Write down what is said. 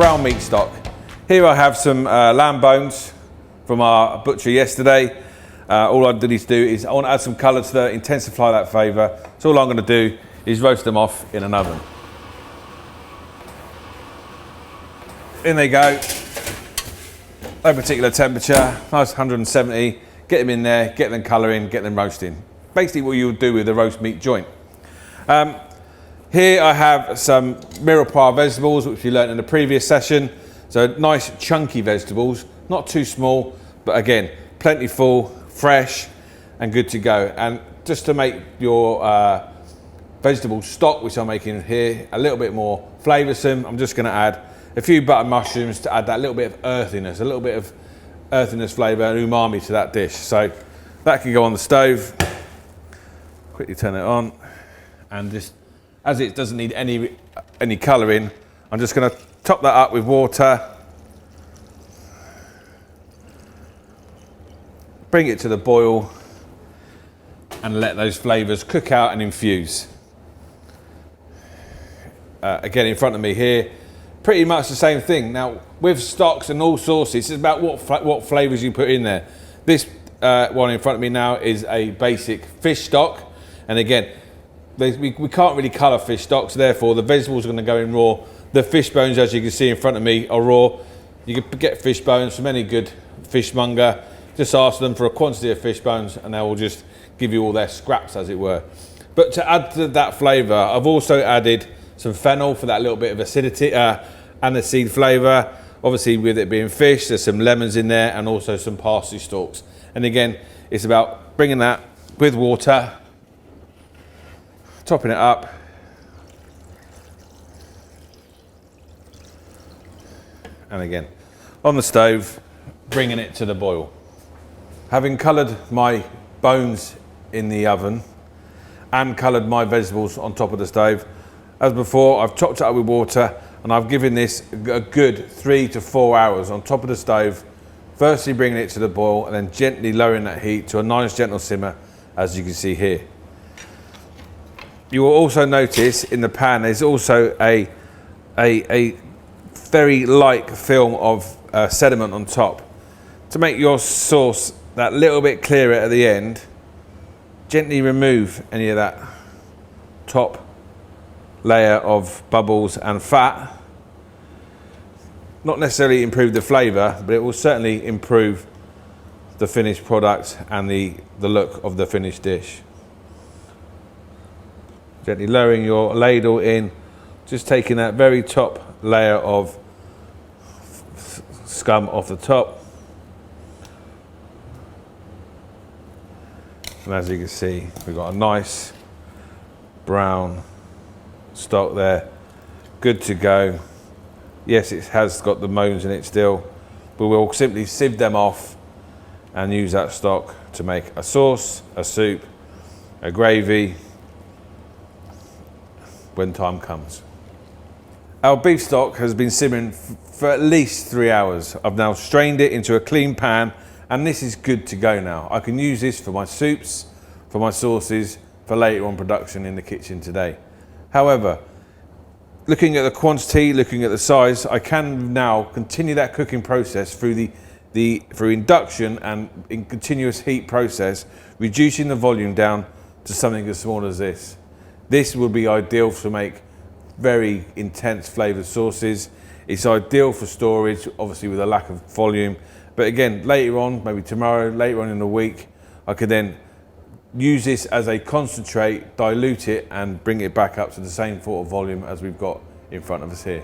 brown meat stock. Here I have some lamb bones from our butcher yesterday. All I need to do is I want to add some colour to that, intensify that flavour. So all I'm going to do is roast them off in an oven. In they go. No particular temperature, nice 170. Get them in there, get them colouring, get them roasting. Basically what you would do with a roast meat joint. Here I have some mirepoix vegetables, which we learnt in the previous session. So nice chunky vegetables, not too small, but again, plentiful, fresh, and good to go. And just to make your vegetable stock, which I'm making here, a little bit more flavoursome, I'm just going to add a few button mushrooms to add that little bit of earthiness, a little bit of earthiness flavour and umami to that dish. So that can go on the stove. Quickly turn it on, and just as it doesn't need any colouring, I'm just going to top that up with water. Bring it to the boil and let those flavours cook out and infuse. Again, in front of me here, pretty much the same thing. Now, with stocks and all sauces, it's about what flavours you put in there. This one in front of me now is a basic fish stock. And again, we can't really colour fish stocks, therefore the vegetables are going to go in raw. The fish bones, as you can see in front of me, are raw. You can get fish bones from any good fishmonger. Just ask them for a quantity of fish bones and they will just give you all their scraps, as it were. But to add to that flavour, I've also added some fennel for that little bit of acidity, aniseed flavour. Obviously, with it being fish, there's some lemons in there and also some parsley stalks. And again, it's about bringing that with water, topping it up, and again, on the stove, bringing it to the boil. Having coloured my bones in the oven and coloured my vegetables on top of the stove, as before, I've chopped it up with water and I've given this a good 3 to 4 hours on top of the stove, firstly bringing it to the boil and then gently lowering that heat to a nice gentle simmer, as you can see here. You will also notice in the pan there's also a very light film of sediment on top. To make your sauce that little bit clearer at the end, gently remove any of that top layer of bubbles and fat. Not necessarily improve the flavour, but it will certainly improve the finished product and the look of the finished dish. Gently lowering your ladle in, just taking that very top layer of scum off the top. And as you can see, we've got a nice brown stock there, good to go. Yes, it has got the bones in it still, but we'll simply sieve them off and use that stock to make a sauce, a soup, a gravy, when time comes. Our beef stock has been simmering for at least 3 hours. I've now strained it into a clean pan and this is good to go now. I can use this for my soups, for my sauces, for later on production in the kitchen today. However, looking at the quantity, looking at the size, I can now continue that cooking process through through induction and in continuous heat process, reducing the volume down to something as small as this. This will be ideal to make very intense flavoured sauces. It's ideal for storage, obviously with a lack of volume. But again, later on, maybe tomorrow, later on in the week, I could then use this as a concentrate, dilute it and bring it back up to the same sort of volume as we've got in front of us here.